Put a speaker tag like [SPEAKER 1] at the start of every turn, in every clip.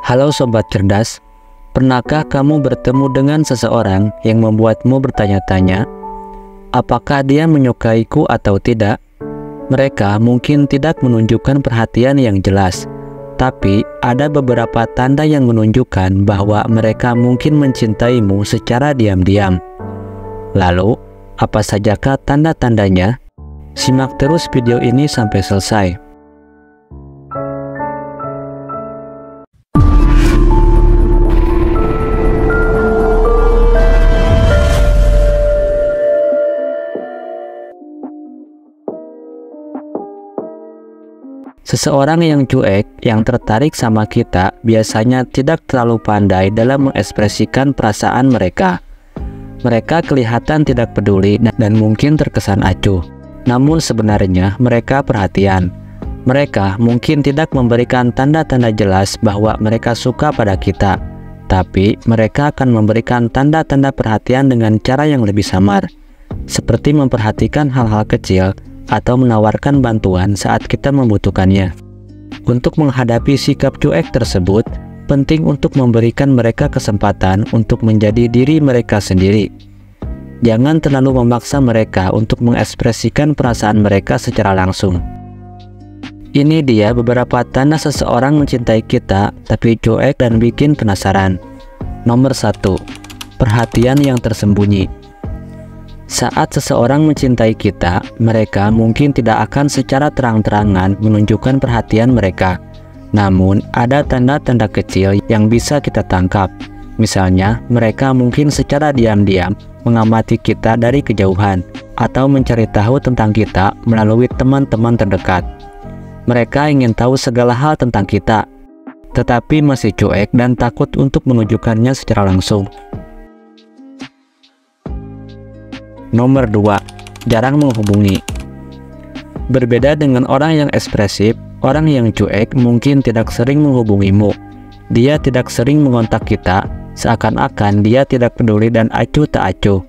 [SPEAKER 1] Halo Sobat Cerdas, pernahkah kamu bertemu dengan seseorang yang membuatmu bertanya-tanya, apakah dia menyukaiku atau tidak? Mereka mungkin tidak menunjukkan perhatian yang jelas, tapi ada beberapa tanda yang menunjukkan bahwa mereka mungkin mencintaimu secara diam-diam. Lalu, apa sajakah tanda-tandanya? Simak terus video ini sampai selesai. Seseorang yang cuek, yang tertarik sama kita, biasanya tidak terlalu pandai dalam mengekspresikan perasaan mereka. Mereka kelihatan tidak peduli dan mungkin terkesan acuh. Namun sebenarnya mereka perhatian. Mereka mungkin tidak memberikan tanda-tanda jelas bahwa mereka suka pada kita, tapi mereka akan memberikan tanda-tanda perhatian dengan cara yang lebih samar, seperti memperhatikan hal-hal kecil atau menawarkan bantuan saat kita membutuhkannya. Untuk menghadapi sikap cuek tersebut, penting untuk memberikan mereka kesempatan untuk menjadi diri mereka sendiri. Jangan terlalu memaksa mereka untuk mengekspresikan perasaan mereka secara langsung. Ini dia beberapa tanda seseorang mencintai kita tapi cuek dan bikin penasaran. Nomor 1. Perhatian yang tersembunyi. Saat seseorang mencintai kita, mereka mungkin tidak akan secara terang-terangan menunjukkan perhatian mereka. Namun, ada tanda-tanda kecil yang bisa kita tangkap. Misalnya, mereka mungkin secara diam-diam mengamati kita dari kejauhan atau mencari tahu tentang kita melalui teman-teman terdekat. Mereka ingin tahu segala hal tentang kita, tetapi masih cuek dan takut untuk menunjukkannya secara langsung. Nomor 2. Jarang menghubungi. Berbeda dengan orang yang ekspresif, orang yang cuek mungkin tidak sering menghubungimu. Dia tidak sering mengontak kita, seakan-akan dia tidak peduli dan acuh tak acuh.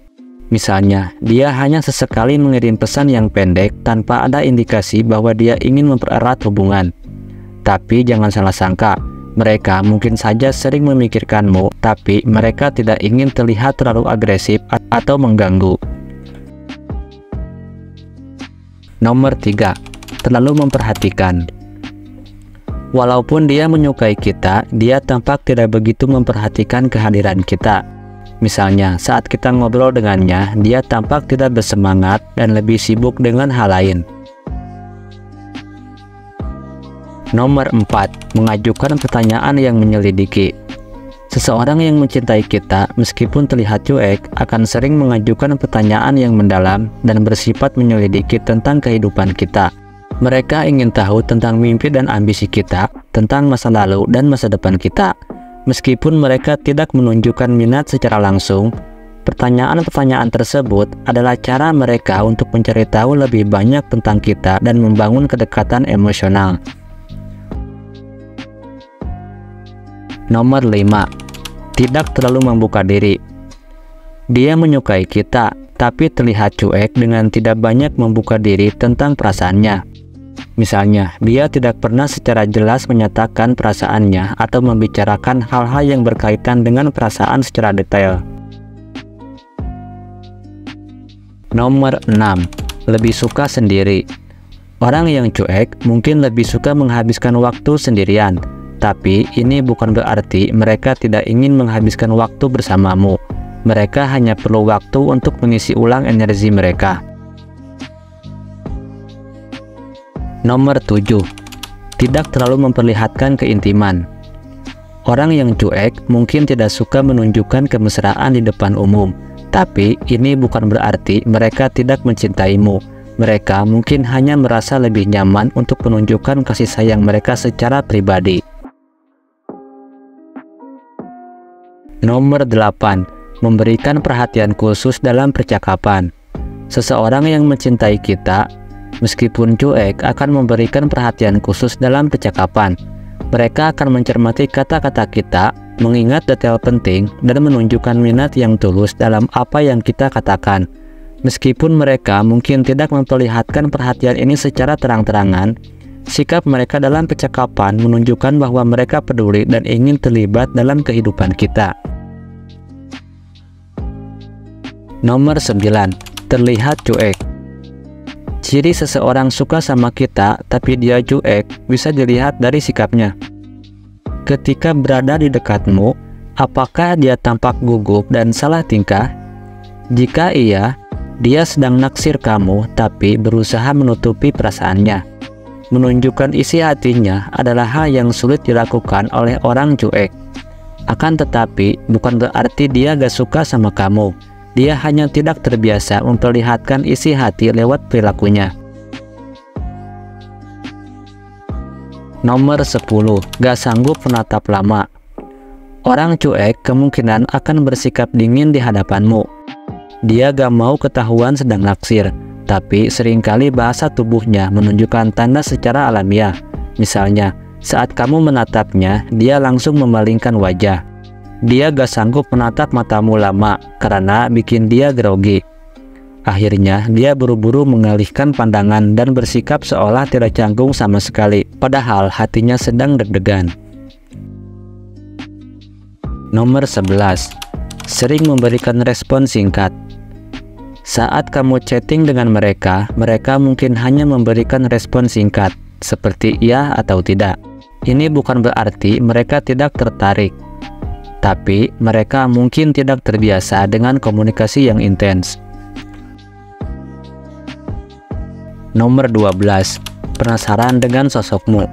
[SPEAKER 1] Misalnya, dia hanya sesekali mengirim pesan yang pendek tanpa ada indikasi bahwa dia ingin mempererat hubungan. Tapi jangan salah sangka, mereka mungkin saja sering memikirkanmu, tapi mereka tidak ingin terlihat terlalu agresif atau mengganggu. Nomor 3. Terlalu memperhatikan. Walaupun dia menyukai kita, dia tampak tidak begitu memperhatikan kehadiran kita. Misalnya, saat kita ngobrol dengannya, dia tampak tidak bersemangat dan lebih sibuk dengan hal lain. Nomor 4. Mengajukan pertanyaan yang menyelidiki. Seseorang yang mencintai kita, meskipun terlihat cuek, akan sering mengajukan pertanyaan yang mendalam dan bersifat menyelidiki tentang kehidupan kita. Mereka ingin tahu tentang mimpi dan ambisi kita, tentang masa lalu dan masa depan kita. Meskipun mereka tidak menunjukkan minat secara langsung, pertanyaan-pertanyaan tersebut adalah cara mereka untuk mencari tahu lebih banyak tentang kita dan membangun kedekatan emosional. Nomor 5. Tidak terlalu membuka diri. Dia menyukai kita, tapi terlihat cuek dengan tidak banyak membuka diri tentang perasaannya. Misalnya, dia tidak pernah secara jelas menyatakan perasaannya atau membicarakan hal-hal yang berkaitan dengan perasaan secara detail. Nomor 6. Lebih suka sendiri. Orang yang cuek mungkin lebih suka menghabiskan waktu sendirian. Tapi ini bukan berarti mereka tidak ingin menghabiskan waktu bersamamu. Mereka hanya perlu waktu untuk mengisi ulang energi mereka. Nomor 7. Tidak terlalu memperlihatkan keintiman. Orang yang cuek mungkin tidak suka menunjukkan kemesraan di depan umum. Tapi ini bukan berarti mereka tidak mencintaimu. Mereka mungkin hanya merasa lebih nyaman untuk menunjukkan kasih sayang mereka secara pribadi. Nomor 8. Memberikan perhatian khusus dalam percakapan. Seseorang yang mencintai kita, meskipun cuek, akan memberikan perhatian khusus dalam percakapan. Mereka akan mencermati kata-kata kita, mengingat detail penting, dan menunjukkan minat yang tulus dalam apa yang kita katakan. Meskipun mereka mungkin tidak memperlihatkan perhatian ini secara terang-terangan, Sikap mereka dalam percakapan menunjukkan bahwa mereka peduli dan ingin terlibat dalam kehidupan kita. Nomor 9. Terlihat cuek. Ciri seseorang suka sama kita tapi dia cuek bisa dilihat dari sikapnya. Ketika berada di dekatmu, apakah dia tampak gugup dan salah tingkah? Jika iya, dia sedang naksir kamu tapi berusaha menutupi perasaannya. Menunjukkan isi hatinya adalah hal yang sulit dilakukan oleh orang cuek. Akan tetapi, bukan berarti dia gak suka sama kamu. Dia hanya tidak terbiasa memperlihatkan isi hati lewat perilakunya. Nomor 10. Gak sanggup menatap lama. Orang cuek kemungkinan akan bersikap dingin di hadapanmu. Dia gak mau ketahuan sedang naksir, tapi seringkali bahasa tubuhnya menunjukkan tanda secara alamiah. Misalnya, saat kamu menatapnya, dia langsung memalingkan wajah. Dia gak sanggup menatap matamu lama karena bikin dia grogi. Akhirnya, dia buru-buru mengalihkan pandangan dan bersikap seolah tidak canggung sama sekali, padahal hatinya sedang deg-degan. Nomor 11. Sering memberikan respon singkat. Saat kamu chatting dengan mereka, mereka mungkin hanya memberikan respon singkat, seperti iya atau tidak. Ini bukan berarti mereka tidak tertarik, tapi mereka mungkin tidak terbiasa dengan komunikasi yang intens. Nomor 12. Penasaran dengan sosokmu.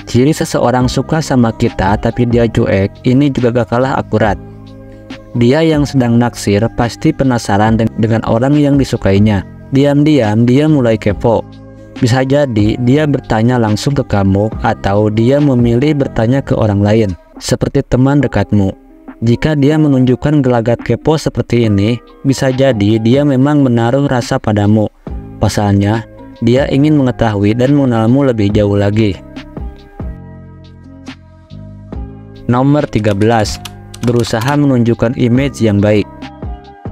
[SPEAKER 1] Ciri seseorang suka sama kita tapi dia cuek, ini juga gak kalah akurat. Dia yang sedang naksir pasti penasaran dengan orang yang disukainya. Diam-diam dia mulai kepo. Bisa jadi dia bertanya langsung ke kamu atau dia memilih bertanya ke orang lain, seperti teman dekatmu. Jika dia menunjukkan gelagat kepo seperti ini, bisa jadi dia memang menaruh rasa padamu. Pasalnya, dia ingin mengetahui dan mengenalmu lebih jauh lagi. Nomor 13. Berusaha menunjukkan image yang baik.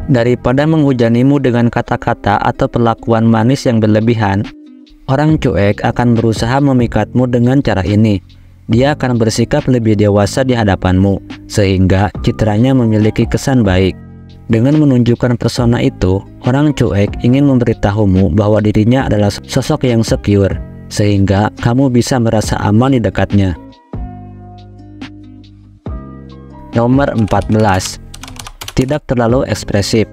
[SPEAKER 1] Daripada menghujanimu dengan kata-kata atau perlakuan manis yang berlebihan, orang cuek akan berusaha memikatmu dengan cara ini. Dia akan bersikap lebih dewasa di hadapanmu, sehingga citranya memiliki kesan baik. Dengan menunjukkan persona itu, orang cuek ingin memberitahumu bahwa dirinya adalah sosok yang secure, sehingga kamu bisa merasa aman di dekatnya. Nomor 14. Tidak terlalu ekspresif.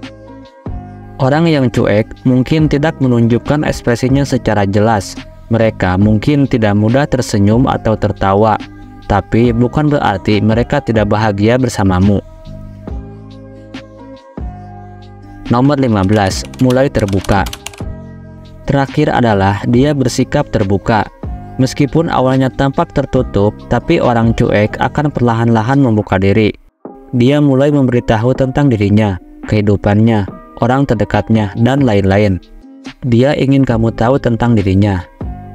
[SPEAKER 1] Orang yang cuek mungkin tidak menunjukkan ekspresinya secara jelas. Mereka mungkin tidak mudah tersenyum atau tertawa, tapi bukan berarti mereka tidak bahagia bersamamu. Nomor 15. Mulai terbuka. Terakhir adalah dia bersikap terbuka. Meskipun awalnya tampak tertutup, tapi orang cuek akan perlahan-lahan membuka diri. Dia mulai memberitahu tentang dirinya, kehidupannya, orang terdekatnya, dan lain-lain. Dia ingin kamu tahu tentang dirinya.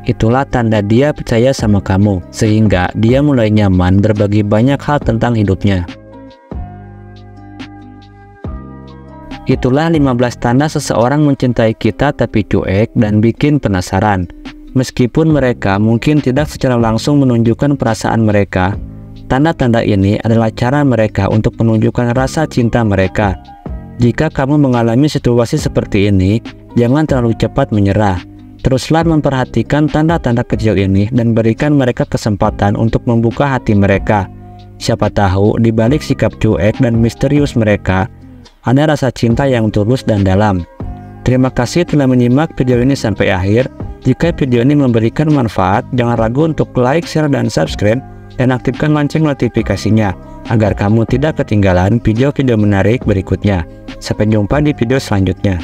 [SPEAKER 1] Itulah tanda dia percaya sama kamu, sehingga dia mulai nyaman berbagi banyak hal tentang hidupnya. Itulah 15 tanda seseorang mencintai kita tapi cuek dan bikin penasaran. Meskipun mereka mungkin tidak secara langsung menunjukkan perasaan mereka, tanda-tanda ini adalah cara mereka untuk menunjukkan rasa cinta mereka. Jika kamu mengalami situasi seperti ini, jangan terlalu cepat menyerah. Teruslah memperhatikan tanda-tanda kecil ini dan berikan mereka kesempatan untuk membuka hati mereka. Siapa tahu di balik sikap cuek dan misterius mereka, ada rasa cinta yang tulus dan dalam. Terima kasih telah menyimak video ini sampai akhir. Jika video ini memberikan manfaat, jangan ragu untuk like, share, dan subscribe, dan aktifkan lonceng notifikasinya, agar kamu tidak ketinggalan video-video menarik berikutnya. Sampai jumpa di video selanjutnya.